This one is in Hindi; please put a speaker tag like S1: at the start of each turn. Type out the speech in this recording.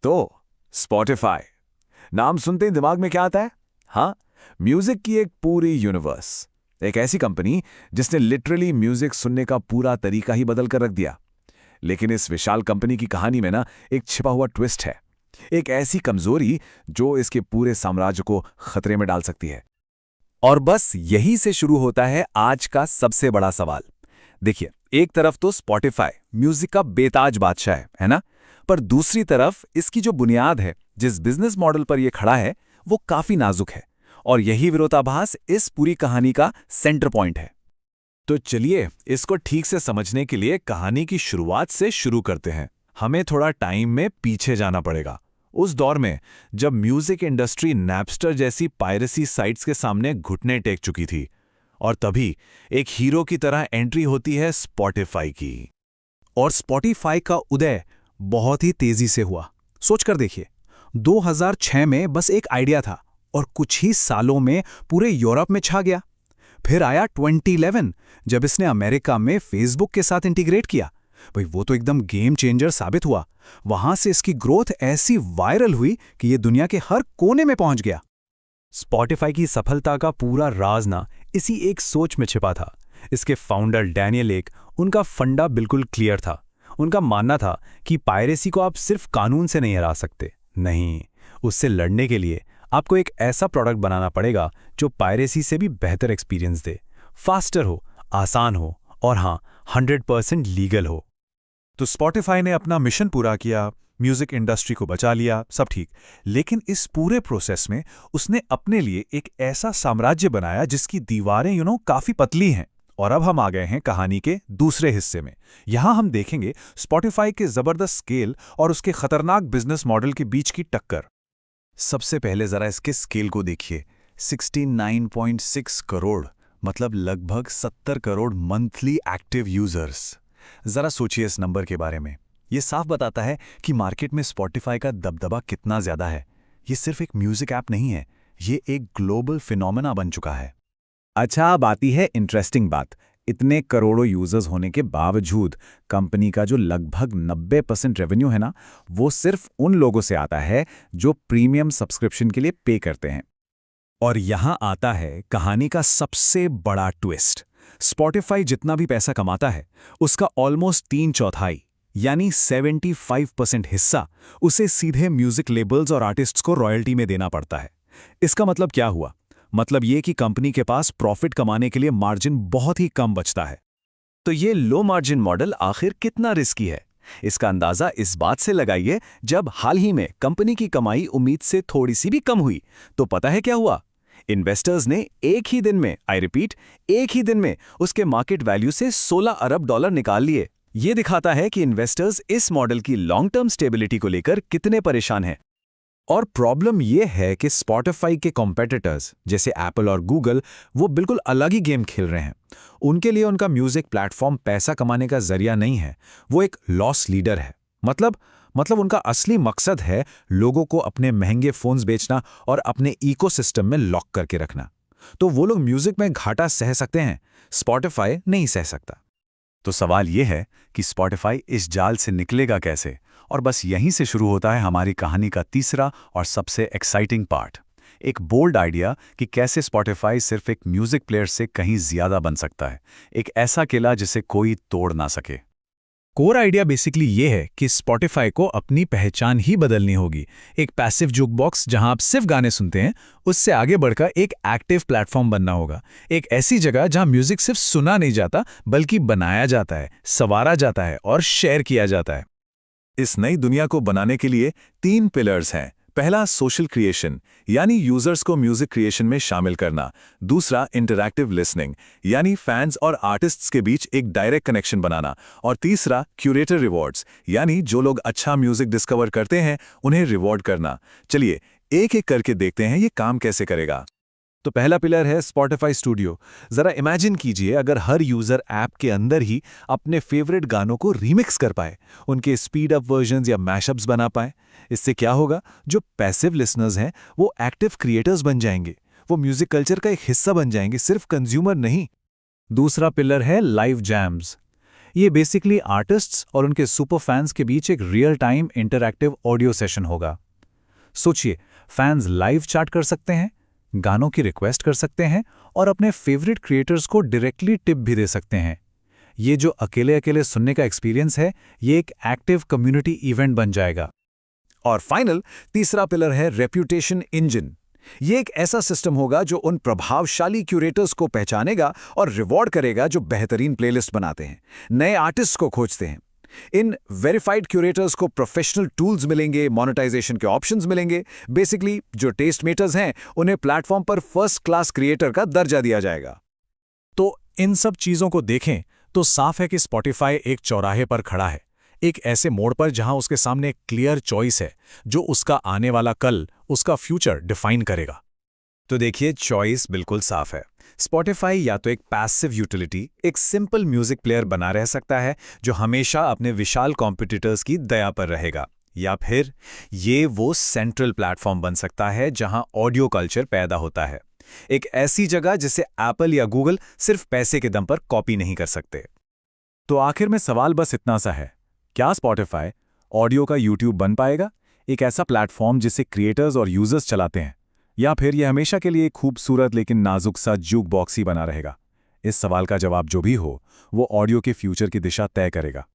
S1: तो स्पॉटिफाई नाम सुनते ही दिमाग में क्या आता है? हाँ, म्यूजिक की एक पूरी यूनिवर्स। एक ऐसी कंपनी जिसने लिटरली म्यूजिक सुनने का पूरा तरीका ही बदल कर रख दिया। लेकिन इस विशाल कंपनी की कहानी में ना एक छिपा हुआ ट्विस्ट है, एक ऐसी कमजोरी जो इसके पूरे साम्राज्य को खतरे में डाल सकती है। और बस यही से शुरू होता है आज का सबसे बड़ा सवाल। देखिए, एक तरफ तो स्पॉटिफाई म्यूजिक का बेताज बादशाह है ना? पर दूसरी तरफ इसकी जो बुनियाद है, जिस बिजनेस मॉडल पर यह खड़ा है, वो काफी नाजुक है। और यही विरोधाभास इस पूरी कहानी का सेंटर पॉइंट है। तो चलिए इसको ठीक से समझने के लिए कहानी की शुरुआत से शुरू करते हैं। हमें थोड़ा टाइम में पीछे जाना पड़ेगा, उस दौर में जब म्यूजिक इंडस्ट्री नैपस्टर जैसी पायरेसी साइट्स के सामने घुटने टेक चुकी थी। और तभी एक हीरो की तरह एंट्री होती है स्पॉटिफाई की। और स्पॉटिफाई का उदय बहुत ही तेजी से हुआ। सोचकर देखिए, 2006 में बस एक आइडिया था और कुछ ही सालों में पूरे यूरोप में छा गया। फिर आया 2011 जब इसने अमेरिका में फेसबुक के साथ इंटीग्रेट किया। भाई वो तो एकदम गेम चेंजर साबित हुआ। वहां से इसकी ग्रोथ ऐसी वायरल हुई कि ये दुनिया के हर कोने में पहुंच गया। स्पॉटिफाई की सफलता का पूरा राज ना इसी एक सोच में छिपा था। इसके फाउंडर डैनियल एक, उनका फंडा बिल्कुल क्लियर था। उनका मानना था कि पायरेसी को आप सिर्फ कानून से नहीं हरा सकते, नहीं, उससे लड़ने के लिए आपको एक ऐसा प्रोडक्ट बनाना पड़ेगा जो पायरेसी से भी बेहतर एक्सपीरियंस दे, फास्टर हो, आसान हो और हाँ, 100% लीगल हो।
S2: तो स्पॉटिफाई ने अपना मिशन पूरा किया, म्यूजिक इंडस्ट्री को बचा लिया, सब ठीक। लेकिन इस पूरे प्रोसेस में उसने अपने लिए एक ऐसा साम्राज्य बनाया जिसकी दीवारें काफी पतली हैं। और अब हम आ गए हैं कहानी के दूसरे हिस्से में। यहां हम देखेंगे स्पॉटिफाई के जबरदस्त स्केल और उसके खतरनाक बिजनेस मॉडल के बीच की टक्कर। सबसे पहले जरा इसके स्केल को देखिए, 69.6 करोड़, मतलब लगभग 70 करोड़ मंथली एक्टिव यूजर्स। जरा सोचिए इस नंबर के बारे में। यह साफ बताता है कि मार्केट में स्पॉटिफाई का दबदबा कितना ज्यादा है। यह सिर्फ एक म्यूजिक ऐप नहीं है, यह एक ग्लोबल फिनोमेना बन चुका है।
S1: अच्छा, अब आती है इंटरेस्टिंग बात। इतने करोड़ों यूजर्स होने के बावजूद कंपनी का जो लगभग 90% रेवेन्यू है ना, वो सिर्फ उन लोगों से आता है जो प्रीमियम सब्सक्रिप्शन के लिए पे करते हैं। और यहां आता है कहानी का सबसे बड़ा ट्विस्ट। स्पॉटिफाई जितना भी पैसा कमाता है, उसका ऑलमोस्ट 3/4 यानी 75% हिस्सा उसे सीधे म्यूजिक लेबल्स और आर्टिस्ट्स को रॉयल्टी में देना पड़ता है। इसका मतलब क्या हुआ? मतलब ये कि कंपनी के पास प्रॉफिट कमाने के लिए मार्जिन बहुत ही कम बचता है। तो ये लो मार्जिन मॉडल आखिर कितना रिस्की है? इसका अंदाजा इस बात से लगाइए, जब हाल ही में कंपनी की कमाई उम्मीद से थोड़ी सी भी कम हुई, तो पता है क्या हुआ? इन्वेस्टर्स ने एक ही दिन में, आई रिपीट, एक ही दिन में उसके मार्केट वैल्यू से $16 अरब निकाल लिए। ये दिखाता है कि इन्वेस्टर्स इस मॉडल की लॉन्ग टर्म स्टेबिलिटी को लेकर कितने परेशान हैं। और प्रॉब्लम यह है कि स्पॉटिफाई के कॉम्पिटिटर्स जैसे एप्पल और गूगल, वो बिल्कुल अलग ही गेम खेल रहे हैं। उनके लिए उनका म्यूजिक प्लेटफॉर्म पैसा कमाने का जरिया नहीं है, वो एक लॉस लीडर है। मतलब उनका असली मकसद है लोगों को अपने महंगे फोन्स बेचना और अपने इकोसिस्टम में लॉक करके रखना। तो वो लोग म्यूजिक में घाटा सह सकते हैं, स्पॉटिफाई नहीं सह सकता। तो सवाल यह है कि स्पॉटिफाई इस जाल से निकलेगा कैसे? और बस यहीं से शुरू होता है हमारी कहानी का तीसरा और सबसे एक्साइटिंग पार्ट। एक बोल्ड आइडिया कि कैसे स्पॉटिफाई सिर्फ एक म्यूजिक प्लेयर से कहीं ज्यादा बन सकता है, एक ऐसा किला जिसे कोई तोड़ ना सके।
S2: कोर आइडिया बेसिकली ये है कि स्पॉटिफाई को अपनी पहचान ही बदलनी होगी। एक पैसिव जुक बॉक्स जहां आप सिर्फ गाने सुनते हैं, उससे आगे बढ़कर एक एक्टिव प्लेटफॉर्म बनना होगा। एक ऐसी जगह जहां म्यूजिक सिर्फ सुना नहीं जाता, बल्कि बनाया जाता है, संवारा जाता है और शेयर किया जाता है।
S1: इस नई दुनिया को बनाने के लिए 3 पिलर्स हैं। पहला, सोशल क्रिएशन, यानी यूजर्स को म्यूजिक क्रिएशन में शामिल करना। दूसरा, इंटरैक्टिव लिसनिंग, यानी फैंस और आर्टिस्ट्स के बीच एक डायरेक्ट कनेक्शन बनाना। और तीसरा, क्यूरेटर रिवॉर्ड्स, यानी जो लोग अच्छा म्यूजिक डिस्कवर करते हैं उन्हें रिवॉर्ड करना। चलिए एक एक करके देखते हैं ये काम कैसे करेगा। तो पहला पिलर है स्पॉटिफाई स्टूडियो। जरा इमेजिन कीजिए, अगर हर यूजर ऐप के अंदर ही अपने फेवरेट गानों को रीमिक्स कर पाए, उनके स्पीड अप वर्जन्स या मैशअप्स बना पाए। इससे क्या होगा? जो पैसिव लिसनर्स हैं वो एक्टिव क्रिएटर्स बन जाएंगे, वो म्यूजिक कल्चर का एक हिस्सा बन जाएंगे, सिर्फ कंज्यूमर नहीं। दूसरा पिलर है लाइव जैम्स।
S2: ये बेसिकली आर्टिस्ट्स और उनके सुपर फैंस के बीच एक real time interactive audio session होगा। सोचिए, फैंस लाइव चैट कर सकते हैं, गानों की रिक्वेस्ट कर सकते हैं और अपने फेवरेट क्रिएटर्स को डायरेक्टली टिप भी दे सकते हैं। ये जो अकेले अकेले सुनने का एक्सपीरियंस है, ये एक एक्टिव कम्युनिटी इवेंट बन जाएगा।
S1: और फाइनल तीसरा पिलर है रेप्यूटेशन इंजन। ये एक ऐसा सिस्टम होगा जो उन प्रभावशाली क्यूरेटर्स को पहचानेगा और रिवॉर्ड करेगा जो बेहतरीन प्लेलिस्ट बनाते हैं, नए आर्टिस्ट को खोजते हैं। इन वेरीफाइड क्यूरेटर्स को प्रोफेशनल टूल्स मिलेंगे, मोनेटाइजेशन के ऑप्शंस मिलेंगे। बेसिकली जो टेस्ट मेटर्स हैं उन्हें प्लेटफॉर्म पर फर्स्ट क्लास क्रिएटर का दर्जा दिया जाएगा।
S3: तो इन सब चीजों को देखें तो साफ है कि स्पॉटिफाई एक चौराहे पर खड़ा है, एक ऐसे मोड़ पर जहां उसके सामने एक क्लियर चॉइस है जो उसका आने वाला कल, उसका फ्यूचर डिफाइन करेगा।
S1: तो देखिए, चॉइस बिल्कुल साफ है। स्पॉटिफाई या तो एक पैसिव यूटिलिटी, एक सिंपल म्यूजिक प्लेयर बना रह सकता है जो हमेशा अपने विशाल कॉम्पिटिटर्स की दया पर रहेगा, या फिर ये वो सेंट्रल प्लेटफॉर्म बन सकता है जहां ऑडियो कल्चर पैदा होता है, एक ऐसी जगह जिसे एप्पल या गूगल सिर्फ पैसे के दम पर कॉपी नहीं कर सकते।
S3: तो आखिर में सवाल बस इतना सा है, क्या स्पॉटिफाई ऑडियो का यूट्यूब बन पाएगा, एक ऐसा प्लेटफॉर्म जिसे क्रिएटर्स और यूजर्स चलाते हैं, या फिर यह हमेशा के लिए एक खूबसूरत लेकिन नाजुक सा जूक बॉक्स ही बना रहेगा? इस सवाल का जवाब जो भी हो, वो ऑडियो के फ्यूचर की दिशा तय करेगा।